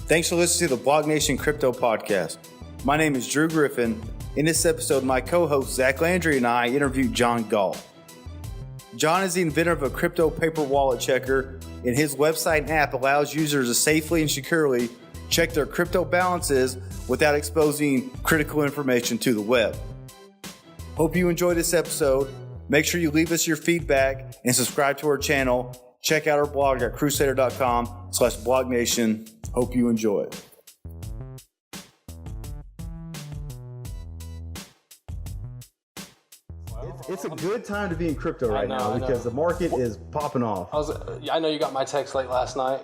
Thanks for listening to the BlockNation Crypto Podcast. My name is Drew Griffin. In this episode, my co-host Zac and Drew and I interviewed John Galt. John is the inventor of a crypto paper wallet checker, and his website and app allows users to safely and securely check their crypto balances without exposing critical information to the web. Hope you enjoyed this episode. Make sure you leave us your feedback and subscribe to our channel. Check out our blog at crusader.com/BlockNation. Hope you enjoy it. It's a good time to be in crypto right now because the market is popping off. I know you got my text late last night.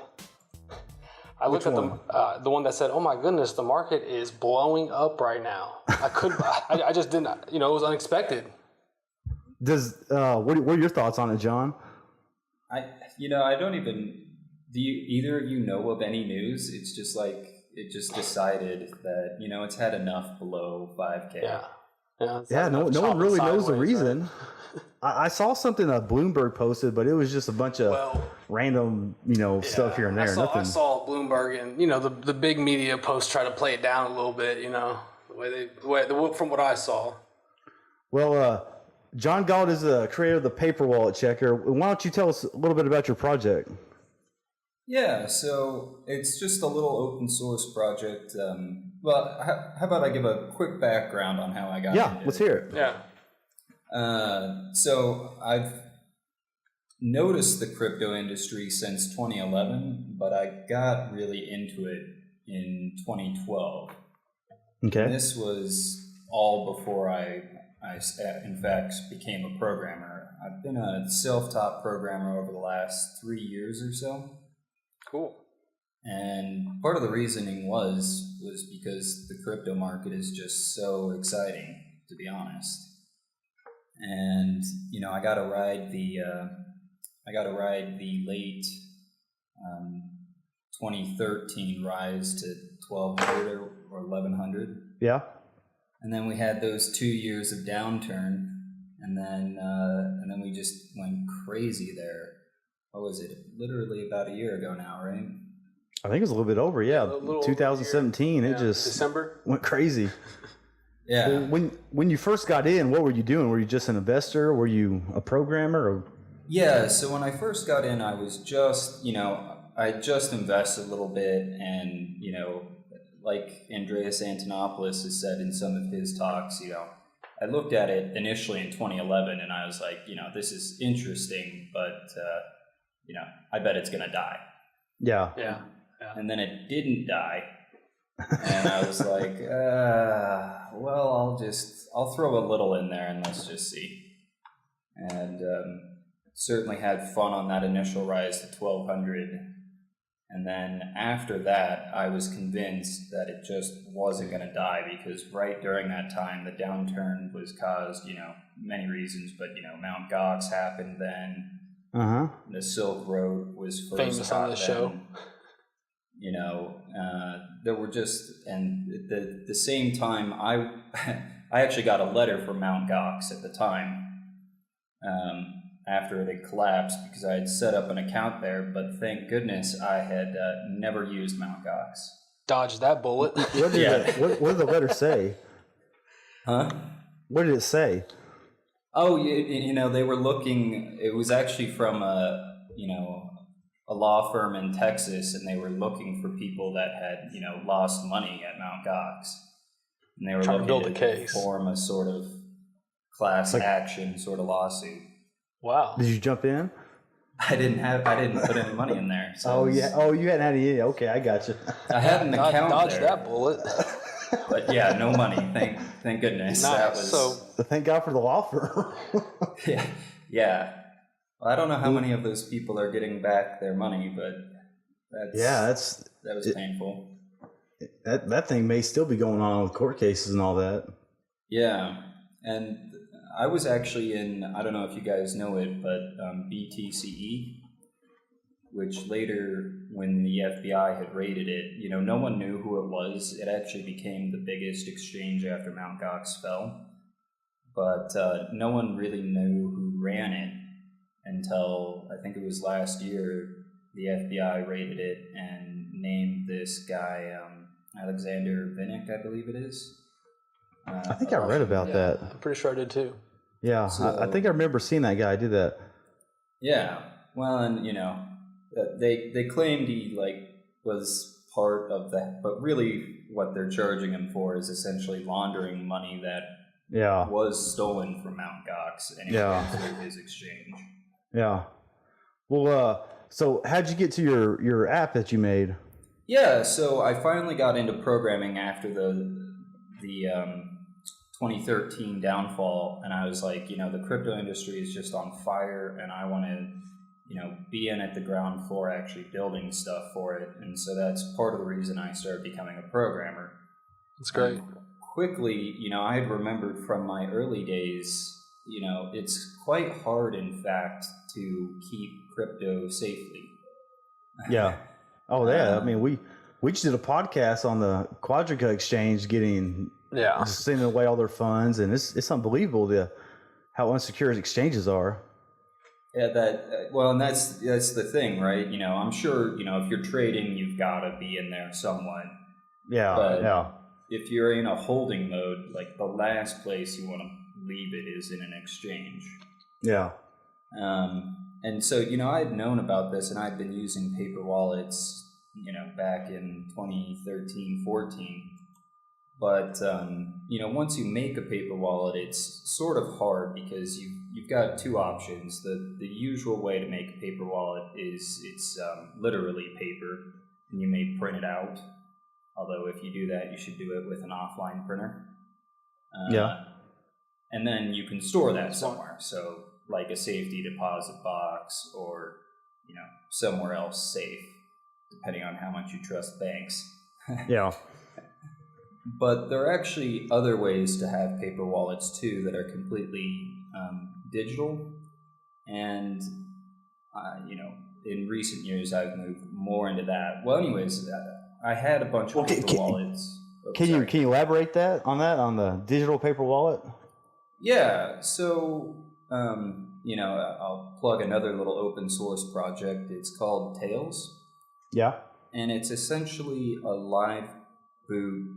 I looked at the one that said, "Oh my goodness, the market is blowing up right now." I just didn't. It was unexpected. What are your thoughts on it, John? I don't even. Do either of you know of any news? It's just like it just decided that it's had enough below 5K. Yeah. No one really knows the reason. Right? I saw something that Bloomberg posted, but it was just a bunch of random, stuff here and there. I saw Bloomberg and the big media posts try to play it down a little bit. The way from what I saw. Well, John Galt is the creator of the paper wallet checker. Why don't you tell us a little bit about your project? Yeah, so it's just a little open source project. How about I give a quick background on how I got into it? Yeah, let's hear it. Yeah. So I've noticed the crypto industry since 2011, but I got really into it in 2012. Okay. And this was all before I in fact became a programmer. I've been a self-taught programmer over the last 3 years or so. Cool. And part of the reasoning was because the crypto market is just so exciting, to be honest. And I got to ride the late 2013 rise to 1200 or 1100. Yeah. And then we had those 2 years of downturn, and then we just went crazy there. What was it? Literally about a year ago now, right? I think it was a little bit over, yeah. 2017, it just December went crazy. Yeah. Well, when you first got in, what were you doing? Were you just an investor? Were you a programmer? Or? Yeah, so when I first got in, I was just, I just invested a little bit, and, like Andreas Antonopoulos has said in some of his talks, I looked at it initially in 2011, and I was like, this is interesting, but, I bet it's going to die. Yeah. And then it didn't die. And I was like, I'll throw a little in there and let's just see. And certainly had fun on that initial rise to 1200. And then after that, I was convinced that it just wasn't going to die, because right during that time, the downturn was caused, many reasons, but, Mt. Gox happened then. Uh-huh. The Silk Road was first famous on the show. There were just, and at the same time, I actually got a letter from Mt. Gox at the time, after it had collapsed, because I had set up an account there, but thank goodness I had never used Mt. Gox. Dodged that bullet. What did the letter say? Huh? What did it say? Oh, they were looking. It was actually from a law firm in Texas, and they were looking for people that had lost money at Mt. Gox, and they were trying looking to build a case, form a sort of class action sort of lawsuit. Wow! Did you jump in? I didn't put any money in there. So you hadn't had any. Okay, I got you. I had an account. Dodged there. that bullet. But yeah, no money. Thank goodness. Nice. That was thank God for the law firm. yeah. Well, I don't know how many of those people are getting back their money, but that was painful. That thing may still be going on with court cases and all that. Yeah, and I was actually in, I don't know if you guys know it, but BTCE, which later, when the FBI had raided it, no one knew who it was. It actually became the biggest exchange after Mt. Gox fell. But no one really knew who ran it until, I think it was last year, the FBI raided it and named this guy Alexander Vinnick, I believe it is. I think I read about that. I'm pretty sure I did too. Yeah, So, I think I remember seeing that guy do that. Yeah, well, and they claimed he was part of that, but really what they're charging him for is essentially laundering money that was stolen from Mt. Gox and through his exchange. Yeah. Well, so how'd you get to your app that you made? Yeah, so I finally got into programming after the 2013 downfall, and I was like, the crypto industry is just on fire, and I want to, be in at the ground floor actually building stuff for it. And so that's part of the reason I started becoming a programmer. That's great. Quickly, I had remembered from my early days, it's quite hard, in fact, to keep crypto safely. Yeah. Oh, yeah. I mean, we just did a podcast on the Quadriga exchange sending away all their funds, and it's unbelievable how unsecure exchanges are. Yeah, and that's the thing, right? I'm sure, if you're trading, you've got to be in there somewhat. Yeah, but if you're in a holding mode, like the last place you want to leave it is in an exchange. Yeah. And so, I had known about this, and I'd been using paper wallets, back in 2013, 14. But, once you make a paper wallet, it's sort of hard because you've got two options. The usual way to make a paper wallet is it's literally paper, and you may print it out. Although if you do that, you should do it with an offline printer. And then you can store that somewhere. So like a safety deposit box or, somewhere else safe, depending on how much you trust banks. Yeah. But there are actually other ways to have paper wallets too that are completely digital. And, in recent years, I've moved more into that. Well, anyways, I had a bunch of paper wallets. Can you elaborate on the digital paper wallet? Yeah. So, I'll plug another little open source project. It's called Tails. Yeah. And it's essentially a live boot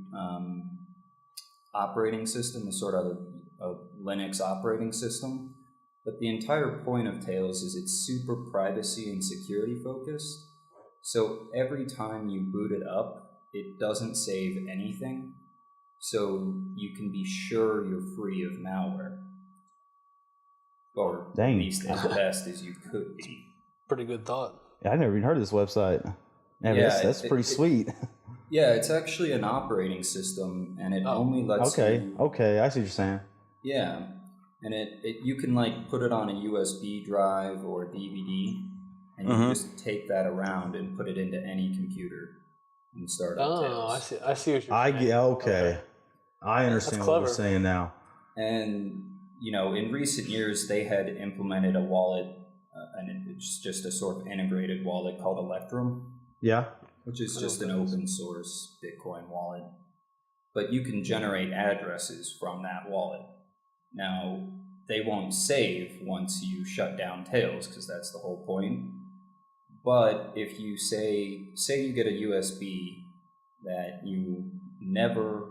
operating system, a sort of a Linux operating system. But the entire point of Tails is it's super privacy and security focused. So every time you boot it up, it doesn't save anything. So you can be sure you're free of malware. Or at least as best as you could be. Pretty good thought. Yeah, I never even heard of this website. That's pretty sweet. Yeah, it's actually an operating system, and it only lets you... Okay, I see what you're saying. Yeah, and you can put it on a USB drive or a DVD, and you can just take that around and put it into any computer and start up Tails. I see what you're saying. Okay. I understand what you're saying now. And, in recent years, they had implemented a wallet, and it's just a sort of integrated wallet called Electrum. Yeah. Which is just an open source Bitcoin wallet. But you can generate addresses from that wallet. Now, they won't save once you shut down Tails, because that's the whole point. But if you say you get a USB that you never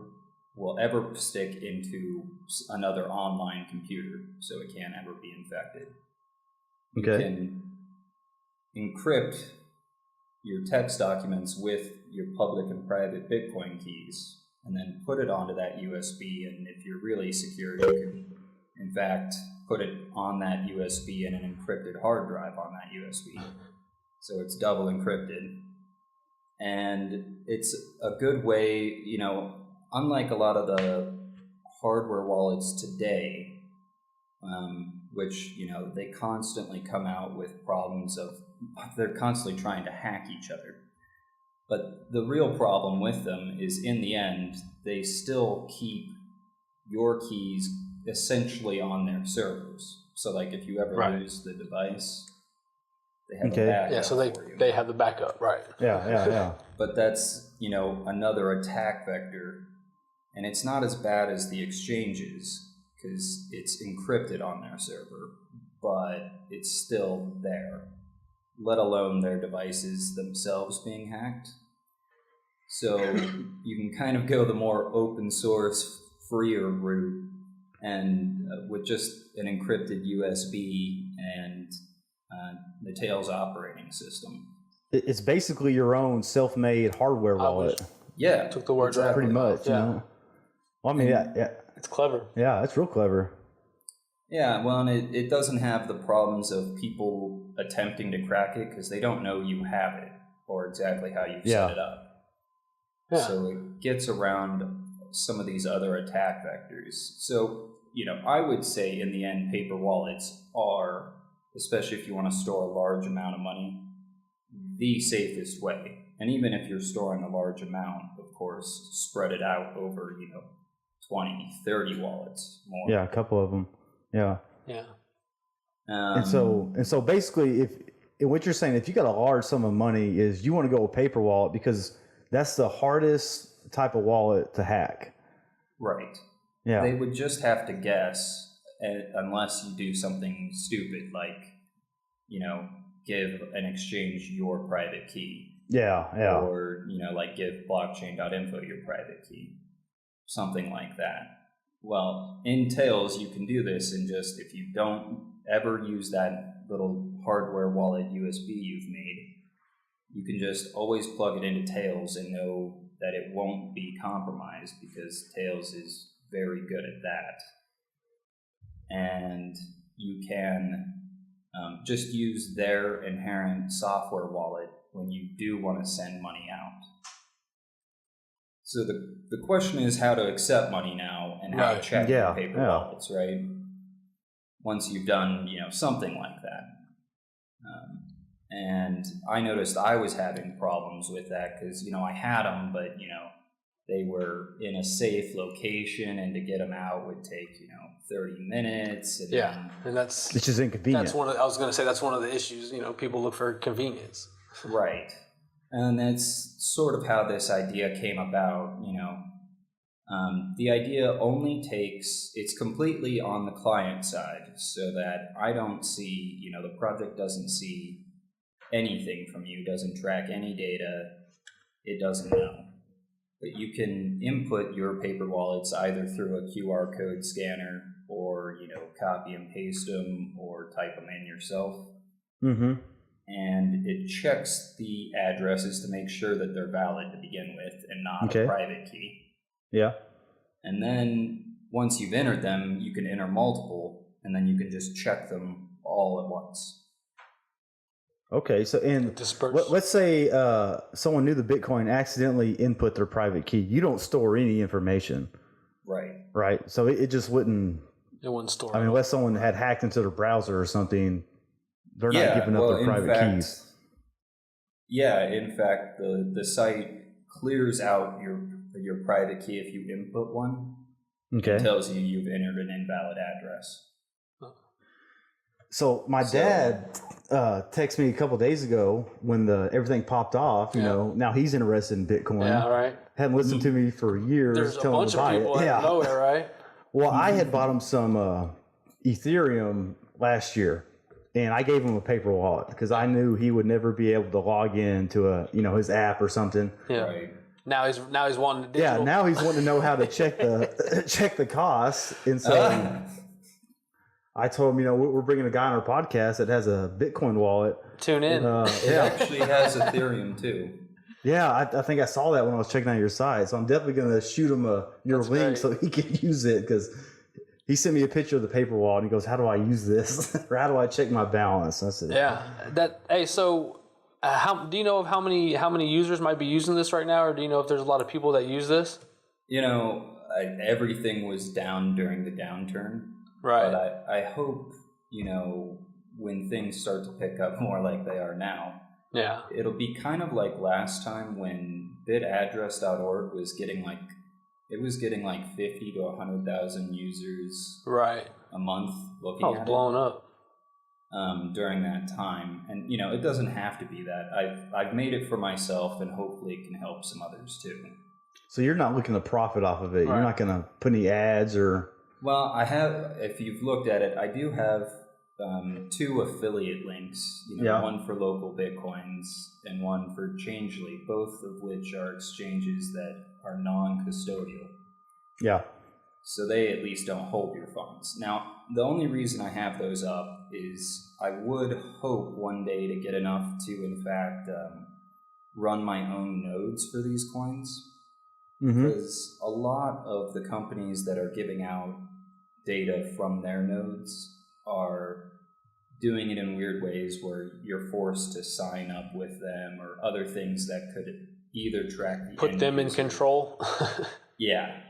will ever stick into another online computer, so it can't ever be infected. Okay. You can encrypt your text documents with your public and private Bitcoin keys, and then put it onto that USB. And if you're really secure, you can, in fact, put it on that USB in an encrypted hard drive on that USB. So it's double encrypted. And it's a good way, unlike a lot of the hardware wallets today, which, they constantly come out with problems of, they're constantly trying to hack each other. But the real problem with them is, in the end, they still keep your keys essentially on their servers. So, if you ever lose the device, they have a backup. Yeah, so they have the backup, right? Yeah. But that's, another attack vector. And it's not as bad as the exchanges, because it's encrypted on their server, but it's still there, let alone their devices themselves being hacked. So you can kind of go the more open source, freer route, and with just an encrypted USB and the Tails operating system. It's basically your own self-made hardware wallet. Yeah, took the words out. Pretty much. Yeah. You know? Well, I mean, yeah, it's clever. Yeah, it's real clever. Yeah, well, and it doesn't have the problems of people attempting to crack it because they don't know you have it or exactly how you've set it up. Yeah. So it gets around some of these other attack vectors. So, I would say in the end, paper wallets are, especially if you want to store a large amount of money, the safest way. And even if you're storing a large amount, of course, spread it out over, 20, 30 wallets more. Yeah, a couple of them. Yeah. Yeah. And so basically, if what you're saying, if you got a large sum of money, is you want to go with paper wallet because that's the hardest type of wallet to hack. Right. Yeah. They would just have to guess, unless you do something stupid like, give an exchange your private key. Yeah, yeah. Or, like give BlockChain.info your private key. Something like that. Well, in Tails, you can do this, and just if you don't ever use that little hardware wallet USB you've made, you can just always plug it into Tails and know that it won't be compromised because Tails is very good at that. And you can just use their inherent software wallet when you do want to send money out. So the question is how to accept money now and how to check your paper wallets, right? Once you've done, something like that. And I noticed I was having problems with that because, I had them, but, they were in a safe location, and to get them out would take, 30 minutes. And and that's... Which is inconvenient. I was going to say that's one of the issues, people look for convenience. Right. And that's sort of how this idea came about, The idea only it's completely on the client side so that I don't see, the project doesn't see anything from you, doesn't track any data, it doesn't know. But you can input your paper wallets either through a QR code scanner or, copy and paste them or type them in yourself. Mm-hmm. And it checks the addresses to make sure that they're valid to begin with and not a private key. Yeah. And then once you've entered them, you can enter multiple, and then you can just check them all at once. Okay, so let's say someone knew the Bitcoin, accidentally input their private key. You don't store any information. Right. Right. So it just wouldn't. It wouldn't store. I mean, unless someone had hacked into their browser or something, they're not giving up their private keys. Yeah, in fact, the site clears out your private key if you input one. Okay. It tells you you've entered an invalid address. So my dad texted me a couple of days ago when everything popped off. Now he's interested in Bitcoin. Yeah, right. Hadn't listened to me for years. There's a bunch of people out of nowhere, right? Well, I had bought him some Ethereum last year, and I gave him a paper wallet because I knew he would never be able to log in to his app or something. Yeah. Right. Now he's wanting to digital. Yeah, now he's wanting to know how to check the costs, and so I told him, we're bringing a guy on our podcast that has a Bitcoin wallet. Tune in. It actually has Ethereum too. Yeah, I think I saw that when I was checking out your site. So I'm definitely going to shoot him your link so he can use it, because he sent me a picture of the paper wallet and he goes, "How do I use this? Or how do I check my balance?" I said, "Yeah, so how do you know of how many users might be using this right now, or do you know if there's a lot of people that use this?" Everything was down during the downturn. Right. But I hope, when things start to pick up more like they are now, it'll be kind of like last time when bitaddress.org was getting like 50 to 100,000 users a month looking at it. Blown up. During that time. And, it doesn't have to be that. I've made it for myself, and hopefully it can help some others too. So you're not looking to profit off of it. Right. You're not going to put any ads or... Well, I have, if you've looked at it, I do have 2 affiliate links, one for local Bitcoins and one for Changely, both of which are exchanges that are non-custodial. Yeah. So they at least don't hold your funds. Now, the only reason I have those up is I would hope one day to get enough to, in fact, run my own nodes for these coins. Because a lot of the companies that are giving out data from their nodes are doing it in weird ways where you're forced to sign up with them or other things that could either track the put them in control. Yeah.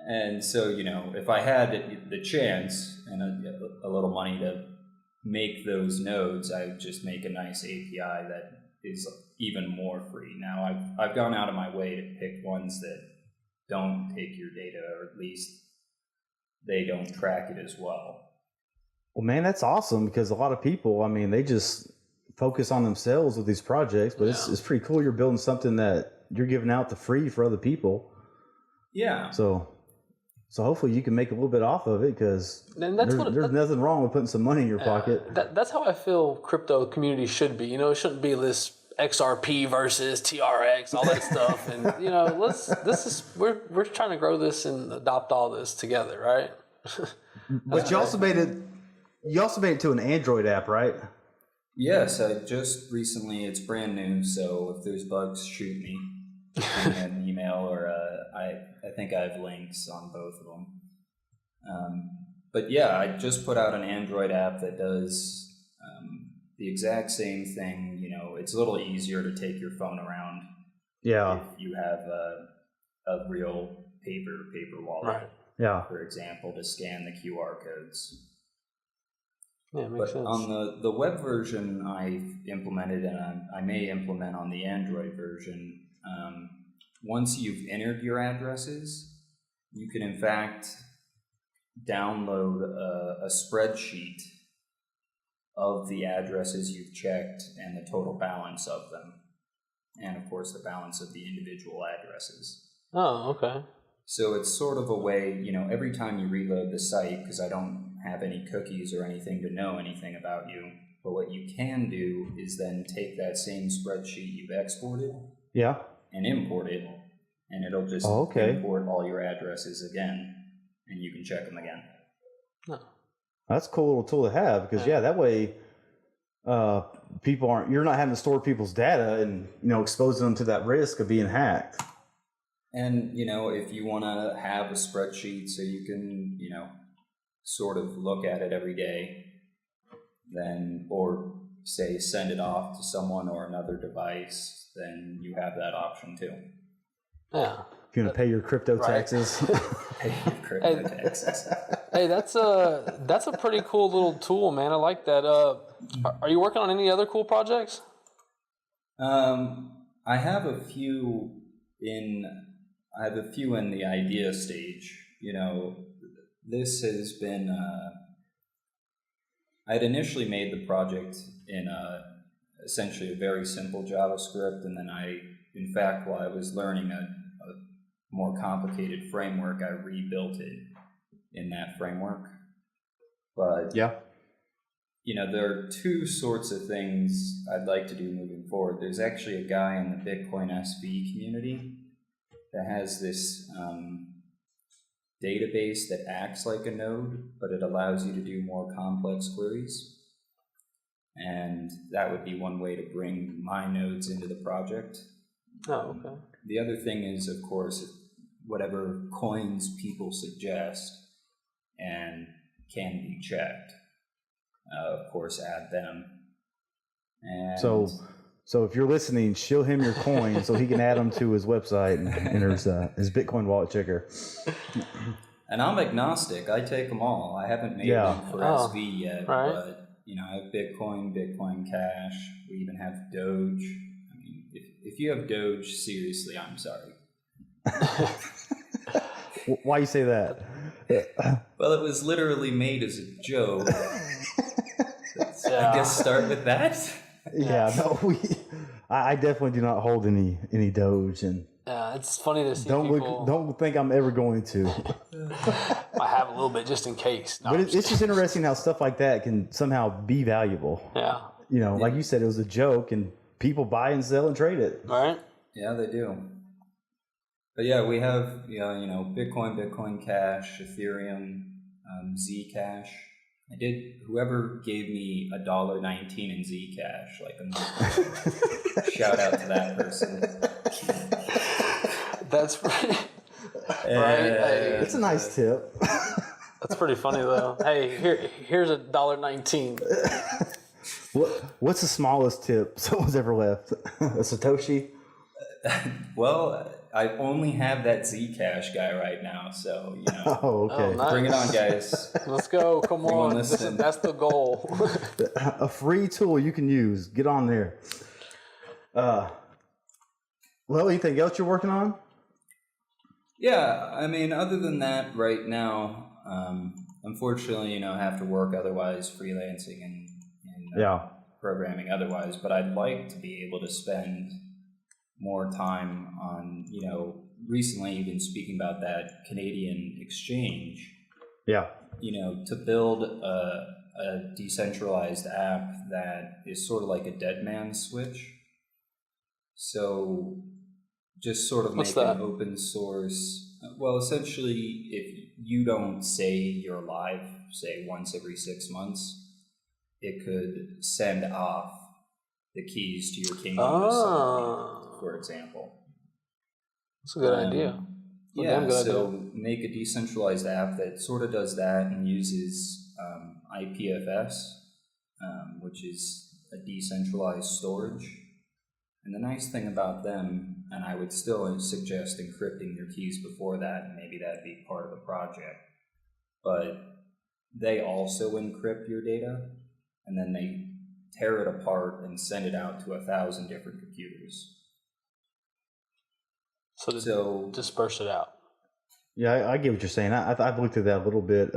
And so, if I had the chance and a little money to make those nodes, I would just make a nice API that is even more free. Now, I've gone out of my way to pick ones that don't take your data, or at least they don't track it as well. Well, man, that's awesome, because a lot of people, they just focus on themselves with these projects, but it's pretty cool you're building something that you're giving out for free for other people. Yeah. So hopefully you can make a little bit off of it, because there's nothing wrong with putting some money in your pocket. That's how I feel crypto community should be. It shouldn't be this XRP versus TRX, all that stuff. And we're trying to grow this and adopt all this together, right? But you also made it to an Android app, right? Yes, I just recently, it's brand new, so if there's bugs, shoot me. Send me an email, or I think I have links on both of them. But yeah, I just put out an Android app that does the exact same thing. It's a little easier to take your phone around. Yeah. If you have a real paper wallet, right? Yeah. For example, to scan the QR codes. Yeah, it makes sense. On the web version I've implemented, and I may implement on the Android version, once you've entered your addresses, you can in fact download a spreadsheet of the addresses you've checked and the total balance of them, and of course the balance of the individual addresses. Oh, okay. So it's sort of a way, every time you reload the site, because I don't have any cookies or anything to know anything about you, but what you can do is then take that same spreadsheet you've exported and import it, and it'll just import all your addresses again, and you can check them again. Oh. That's a cool little tool to have, because that way you're not having to store people's data and exposing them to that risk of being hacked. And if you want to have a spreadsheet so you can sort of look at it every day, then, or say send it off to someone or another device, then you have that option too. Yeah. If you want to pay your crypto taxes. Pay your crypto taxes. Hey, that's a pretty cool little tool, man. I like that. Are you working on any other cool projects? I have a few in the idea stage. This has been. I'd initially made the project in essentially a very simple JavaScript, and then in fact, while I was learning a more complicated framework, I rebuilt it in that framework. But there are two sorts of things I'd like to do moving forward. There's actually a guy in the Bitcoin SV community that has this database that acts like a node, but it allows you to do more complex queries. And that would be one way to bring my nodes into the project. Oh, okay. The other thing is, of course, whatever coins people suggest and can be checked, of course, add them. And so if you're listening, show him your coin so he can add them to his website and enter his Bitcoin wallet checker. And I'm agnostic. I take them all. I haven't made one for SV yet, right. But I have Bitcoin, Bitcoin Cash. We even have Doge. I mean, if you have Doge, seriously, I'm sorry. Why you say that? Well, it was literally made as a joke. I guess start with that. Yeah, no, I definitely do not hold any Doge, and it's funny to see don't think I'm ever going to. I have a little bit just in case. No, but it's just interesting how stuff like that can somehow be valuable. Yeah. You know, like you said, it was a joke, and people buy and sell and trade it. Right. Yeah, they do. But yeah, we have Bitcoin Cash, Ethereum, Zcash. Whoever gave me $1.19 in Zcash, shout out to that person. That's pretty, right. Hey, it's a nice tip. That's pretty funny though. Hey, here's $1.19. What's the smallest tip someone's ever left? A Satoshi? Well, I only have that Zcash guy right now, so Oh, okay. Nice. Bring it on, guys. Let's go. Come on. That's the goal. A free tool you can use. Get on there. Well, anything else you're working on? Yeah, I mean, other than that, right now, unfortunately, I have to work otherwise, freelancing and programming otherwise. But I'd like to be able to spend more time on, recently you've been speaking about that Canadian exchange. Yeah. To build a decentralized app that is sort of like a dead man's switch. So just sort of make an open source. Well, essentially, if you don't say you're live, say once every 6 months, it could send off the keys to your kingdom to somebody, for example. That's a good idea. Make a decentralized app that sort of does that and uses IPFS, which is a decentralized storage. And the nice thing about them, and I would still suggest encrypting your keys before that, and maybe that'd be part of the project, but they also encrypt your data, and then they tear it apart and send it out to 1,000 different computers. So disperse it out. Yeah, I get what you're saying. I've looked at that a little bit.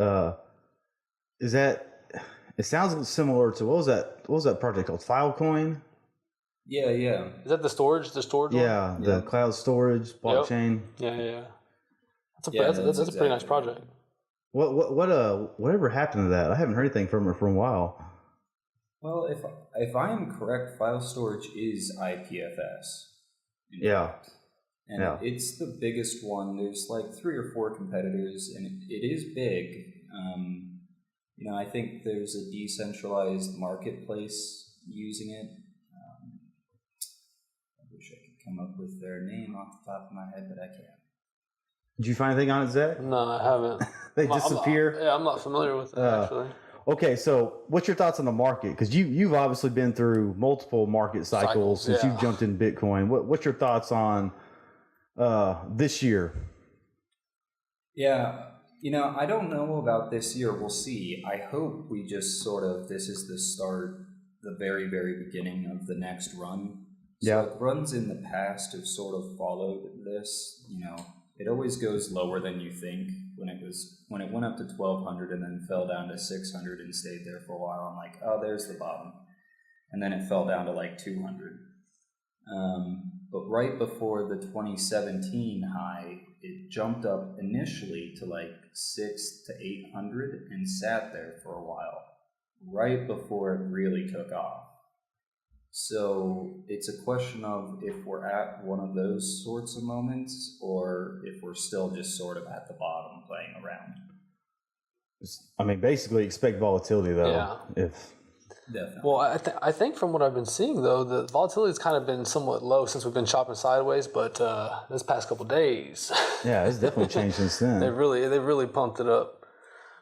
It sounds similar to, what was that project called? Filecoin? Yeah. Is that the storage? Yeah, one? the cloud storage blockchain. Yep. Yeah. That's a pretty nice project. Whatever happened to that? I haven't heard anything from it for a while. Well, if I am correct, file storage is IPFS. Yeah. And it's the biggest one. There's like 3 or 4 competitors, and it is big. I think there's a decentralized marketplace using it. I wish I could come up with their name off the top of my head, but I can't. Did you find anything on it, Zach? No, I haven't. They disappear? I'm not familiar with it, actually. Okay, so what's your thoughts on the market? Because you've obviously been through multiple market cycles since you've jumped in Bitcoin. What's your thoughts on this year? Yeah, I don't know about this year. We'll see. I hope we just this is the start, the very, very beginning of the next run. So runs in the past have sort of followed this. It always goes lower than you think. When it went up to 1,200 and then fell down to 600 and stayed there for a while, I'm like, oh, there's the bottom. And then it fell down to like 200. But right before the 2017 high, it jumped up initially to like 600 to 800 and sat there for a while, right before it really took off. So it's a question of if we're at one of those sorts of moments, or if we're still just sort of at the bottom playing around. I mean, basically expect volatility though. Yeah. Definitely. Well, I think from what I've been seeing though, the volatility's kind of been somewhat low since we've been chopping sideways. But this past couple of days, yeah, it's definitely changed since then. They really pumped it up.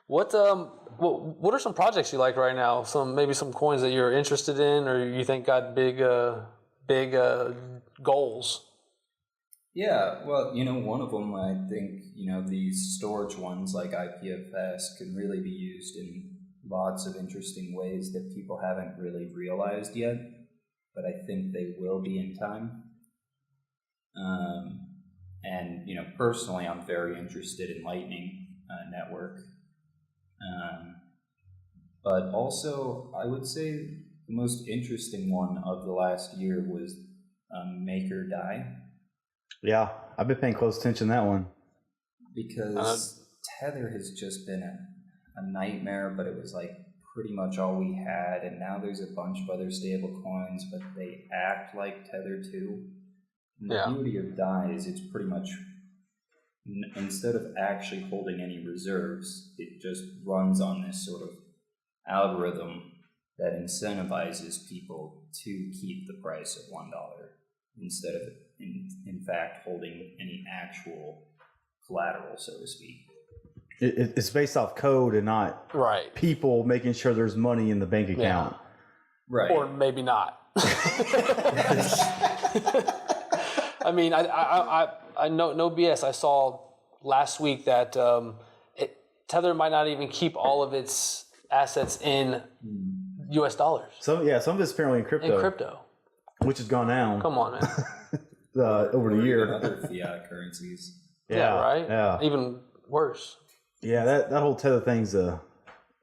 What are some projects you like right now? Maybe some coins that you're interested in, or you think got big goals? Yeah, well, one of them, I think, these storage ones like IPFS can really be used in lots of interesting ways that people haven't really realized yet, but I think they will be in time. And, personally, I'm very interested in Lightning Network. But also, I would say the most interesting one of the last year was Make or Die. Yeah, I've been paying close attention to that one. Because Tether has just been a nightmare, but it was like pretty much all we had, and now there's a bunch of other stable coins, but they act like Tether too. And the beauty of DAI is it's pretty much, instead of actually holding any reserves, it just runs on this sort of algorithm that incentivizes people to keep the price at $1 instead of, in fact, holding any actual collateral, so to speak. It's based off code and not people making sure there's money in the bank account. Right. Or maybe not. I mean, I know, no BS. I saw last week that Tether might not even keep all of its assets in U.S. dollars. Some of it's apparently in crypto. Which has gone down. Come on, man. Over the year. Other fiat currencies. Yeah, right? Yeah. Even worse. Yeah, that whole Tether thing's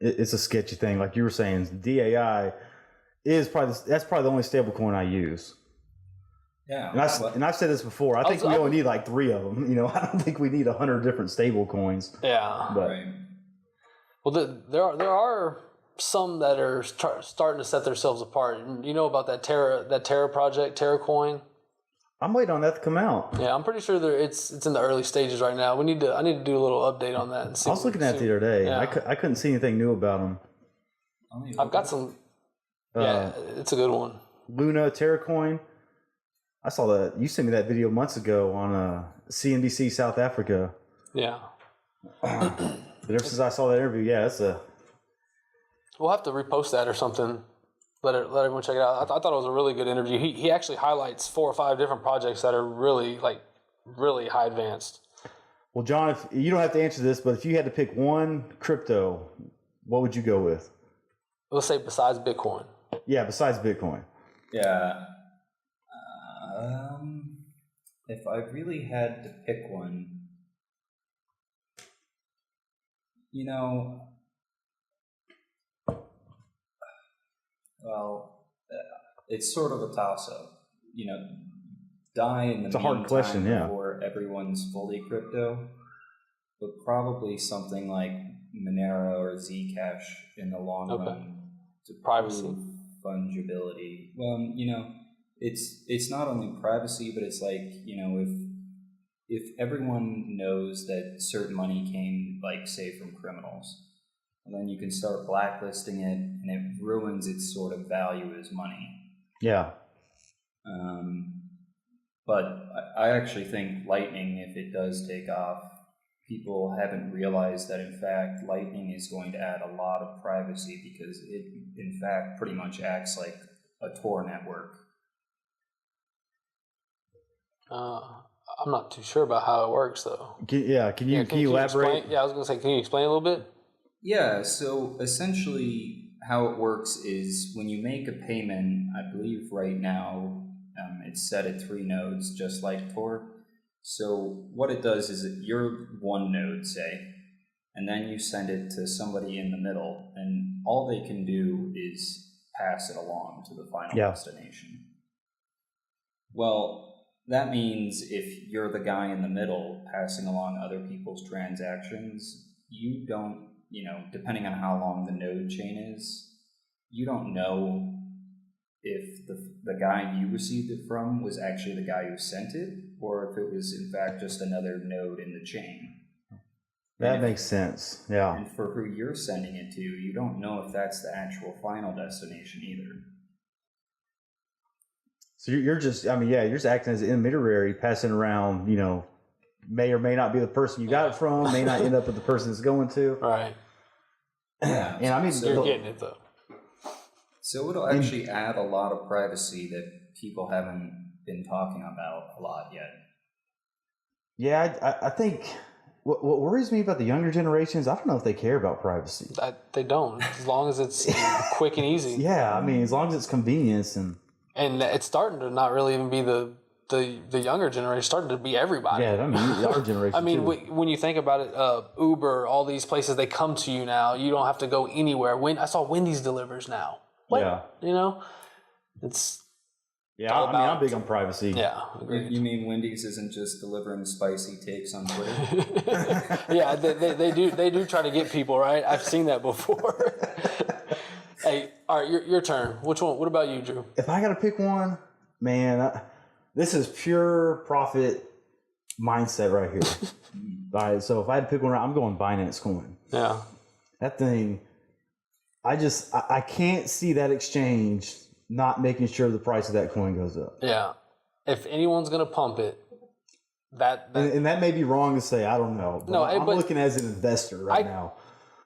it's a sketchy thing. Like you were saying, DAI is probably the only stable coin I use. Yeah. And I've said this before. I think we only need like 3 of them. I don't think we need 100 different stable coins. Yeah. But well, there are some that are starting to set themselves apart. You know about that Terra project, Terra coin? I'm waiting on that to come out. Yeah, I'm pretty sure it's in the early stages right now. I need to do a little update on that. And see I was looking at it the other day. Yeah. I couldn't see anything new about them. I've got some. Yeah, it's a good one. Luna Terra coin. I saw that. You sent me that video months ago on CNBC South Africa. Yeah. But ever since I saw that interview, we'll have to repost that or something. Let everyone check it out. I thought it was a really good interview. He actually highlights 4 or 5 different projects that are really high advanced. Well, John, if you don't have to answer this, but if you had to pick one crypto, what would you go with? Let's say besides Bitcoin. Yeah, besides Bitcoin. Yeah. If I really had to pick one, well, it's sort of a toss-up. DAI in the it's a hard question, before everyone's fully crypto, but probably something like Monero or Zcash in the long run to privacy, fungibility. Well, it's not only privacy, but it's like if everyone knows that certain money came, like say from criminals, and then you can start blacklisting it, and it ruins its sort of value as money. Yeah. But I actually think Lightning, if it does take off, people haven't realized that in fact Lightning is going to add a lot of privacy because it in fact pretty much acts like a Tor network. I'm not too sure about how it works though. Can you elaborate? I was going to say, can you explain a little bit? Yeah, so essentially how it works is when you make a payment, I believe right now it's set at 3 nodes, just like Tor. So what it does is that you're one node, say, and then you send it to somebody in the middle, and all they can do is pass it along to the final destination. Well, that means if you're the guy in the middle passing along other people's transactions, you don't, depending on how long the node chain is, you don't know if the guy you received it from was actually the guy who sent it, or if it was in fact just another node in the chain. That makes sense, yeah. And for who you're sending it to, you don't know if that's the actual final destination either. So you're just acting as an intermediary, passing around, may or may not be the person you got it from, may not end up with the person it's going to. Right. Yeah. And you're getting it though. So it'll actually add a lot of privacy that people haven't been talking about a lot yet. Yeah, I think what worries me about the younger generations, I don't know if they care about privacy. They don't, as long as it's quick and easy. Yeah, as long as it's convenience and it's starting to not really even be the younger generation, it's starting to be everybody. Yeah, our generation. When you think about it, Uber, all these places, they come to you now. You don't have to go anywhere. I saw Wendy's delivers now. What? Yeah. It's Yeah, I mean, I'm big on privacy. Yeah, agreed. You mean Wendy's isn't just delivering spicy takes on Twitter? Yeah, they do try to get people, right? I've seen that before. Hey, all right, your turn. Which one? What about you, Drew? If I got to pick one, man, this is pure profit mindset right here. All right, so if I had to pick one, I'm going Binance Coin. Yeah. That thing, I can't see that exchange not making sure the price of that coin goes up. Yeah. If anyone's going to pump it, and that may be wrong to say, I don't know. But I'm looking as an investor now.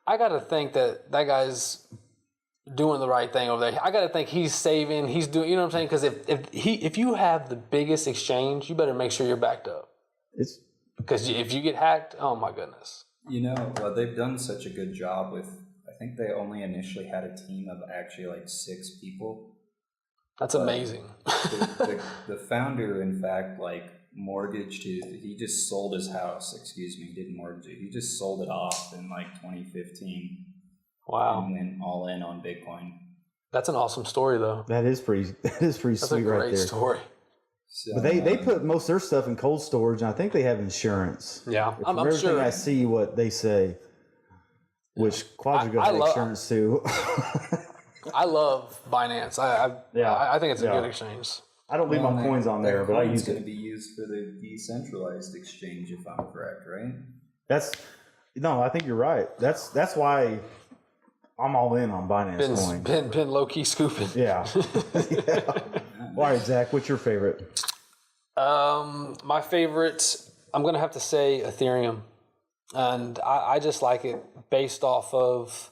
I got to think that guy's doing the right thing over there. I got to think he's saving, he's doing, you know what I'm saying? Because if you have the biggest exchange, you better make sure you're backed up. Because if you get hacked, oh my goodness. Well, they've done such a good job with, I think they only initially had a team of actually like 6 people. That's amazing. The founder, in fact, like mortgaged he just sold his house, he didn't mortgage it. He just sold it off in like 2015. Wow. And went all in on Bitcoin. That's an awesome story though. That is pretty sweet right there. That's a great story. So, but they put most of their stuff in cold storage, and I think they have insurance. Yeah, I'm everything sure. I see what they say, which Quadriga has insurance too. I love Binance. I think it's a good exchange. I don't leave my coins on there, but I use it. It's going to be used for the decentralized exchange, if I'm correct, right? I think you're right. That's why I'm all in on Binance Coin. Been low key scooping. Yeah. All right, Zach, what's your favorite? My favorite, I'm gonna have to say Ethereum, and I just like it based off of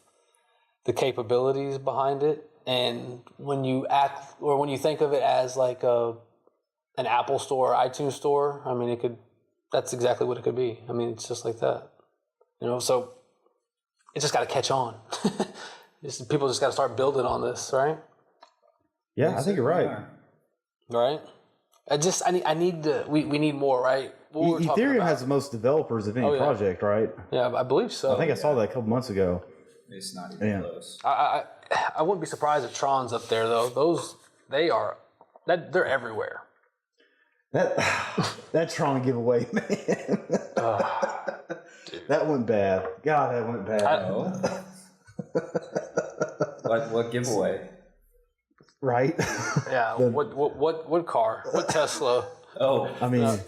the capabilities behind it, and when you think of it as like an Apple store, iTunes store, I mean that's exactly what it could be. I mean, it's just like that, so it's just got to catch on. People just got to start building on this, right? Yeah, I think you're right. Right. I need we need more, right? Ethereum has the most developers of any project, right? Yeah, I believe so. I think I saw that a couple months ago. It's not even close. I wouldn't be surprised if Tron's up there though. They're everywhere. That Tron giveaway, man. That went bad. God, that went bad. What giveaway? Right? Yeah. What car? What Tesla? Oh, I mean,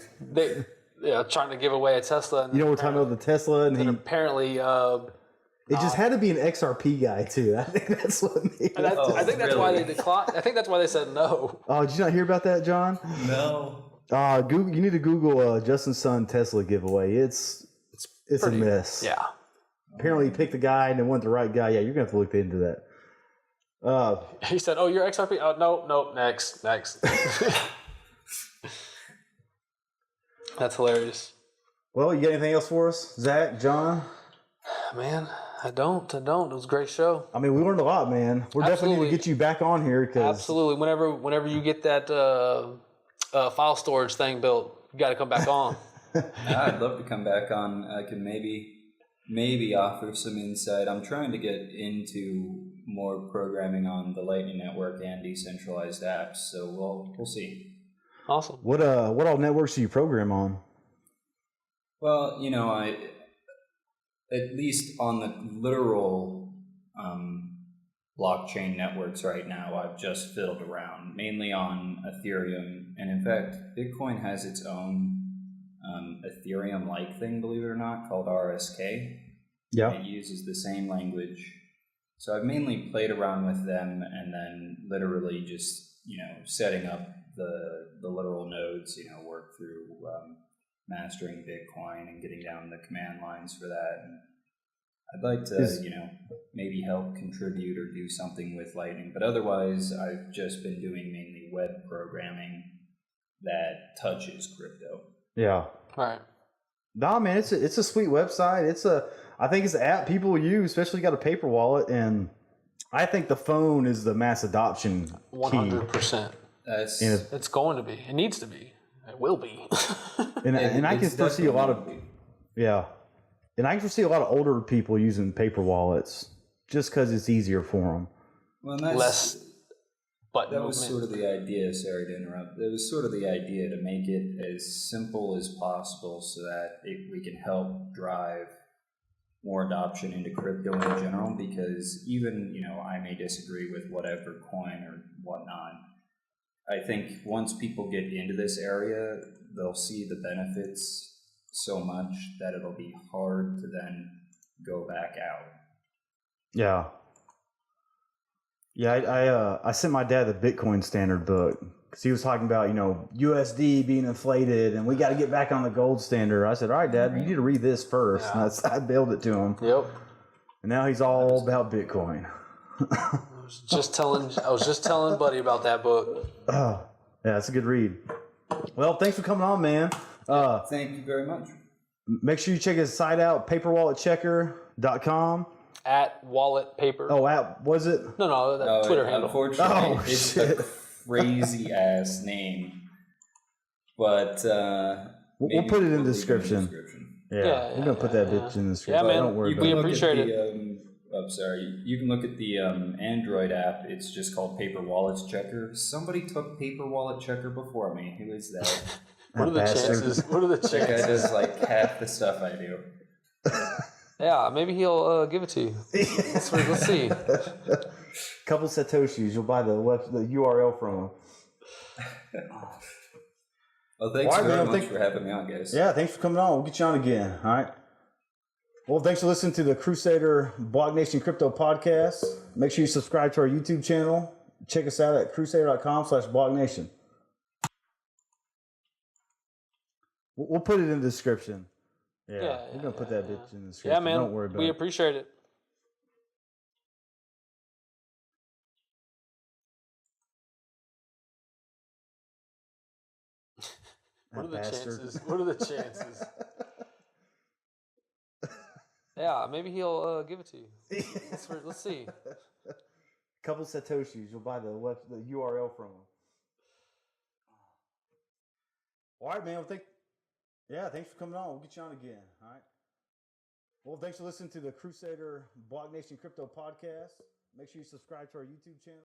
trying to give away a Tesla. And we're talking about the Tesla, and apparently, it just had to be an XRP guy too. I think that's what made it. I think that's why they declined. I think that's why they said no. Oh, did you not hear about that, John? No. Google. You need to Google Justin Sun Tesla giveaway. It's a mess. Yeah. Apparently, he picked the guy and it wasn't the right guy. Yeah, you're gonna have to look into that. He said, "Oh, you're XRP." Oh, no, next. That's hilarious. Well, you got anything else for us, Zach, John? Man, I don't. It was a great show. I mean, we learned a lot, man. We're definitely going to get you back on here. Absolutely. Whenever you get that file storage thing built, you got to come back on. I'd love to come back on. I can maybe offer some insight. I'm trying to get into more programming on the Lightning Network and decentralized apps, so we'll see. Awesome. What all networks do you program on? Well, I at least on the literal blockchain networks right now, I've just fiddled around, mainly on Ethereum. And in fact, Bitcoin has its own Ethereum-like thing, believe it or not, called RSK. Yeah. It uses the same language. So I've mainly played around with them and then literally just, setting up the literal nodes, work through mastering Bitcoin and getting down the command lines for that. And I'd like to, maybe help contribute or do something with Lightning. But otherwise, I've just been doing mainly web programming that touches crypto. Yeah. All right. Nah, man, it's a sweet website. I think it's an app people use, especially if you got a paper wallet, and I think the phone is the mass adoption 100%. It's going to be. It needs to be. It will be. and I can foresee a lot of and I can foresee a lot of older people using paper wallets just because it's easier for them. Well, less button that movement. was sort of the idea. Sorry to interrupt. It was sort of the idea to make it as simple as possible so that we can help drive more adoption into crypto in general. Because even I may disagree with whatever coin or whatnot. I think once people get into this area, they'll see the benefits so much that it'll be hard to then go back out. Yeah. Yeah, I sent my dad the Bitcoin standard book because he was talking about, USD being inflated and we got to get back on the gold standard. I said, all right, Dad, you need to read this first. Yeah. And I bailed it to him. Yep. And now he's all about Bitcoin. I was just telling Buddy about that book. Yeah, it's a good read. Well, thanks for coming on, man. Thank you very much. Make sure you check his site out, paperwalletchecker.com. At Wallet Paper. Oh, was it? No, that Twitter handle. Unfortunately, it's a crazy ass name. But we'll put it in the description. Yeah, we're going to put that bitch in the description. Yeah, man. Don't worry about We it. appreciate it. I'm sorry. You can look at the Android app. It's just called Paper Wallets Checker. Somebody took Paper Wallet Checker before me. Who is that? What are the chances? What are the That guy chances? does like half the stuff I do. Yeah, maybe he'll give it to you. Let's see. Couple Satoshis. You'll buy the URL from him. Well, thanks All right, very man, much for having me on, guys. Yeah, thanks for coming on. We'll get you on again. All right. Well, thanks for listening to the Crusader BlockNation Crypto Podcast. Make sure you subscribe to our YouTube channel. Check us out at crusader.com/BlockNation. We'll put it in the description. Yeah, we're going to put that bitch in the description. Yeah, man. Don't worry about We it. appreciate it. What are the chances? What are the chances? Yeah, maybe he'll give it to you. Let's see. Couple Satoshis. You'll buy the URL from him. All right, man. Thanks for coming on. We'll get you on again. All right. Well, thanks for listening to the Crusader BlockNation Crypto Podcast. Make sure you subscribe to our YouTube channel.